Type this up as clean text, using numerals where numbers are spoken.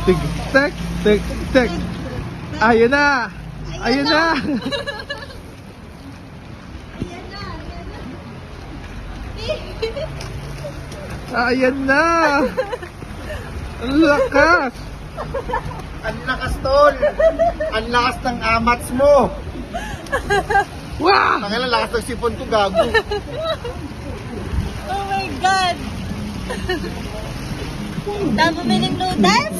Tig, tek, tek, tek. Ayun na! Ayun na! Ayan na! Ang lakas! Ang lakas, tol! Ang lakas ng amats mo! Wow! Ang lakas ng sipon ko, gago! Oh my God! Dami mo ng noodles?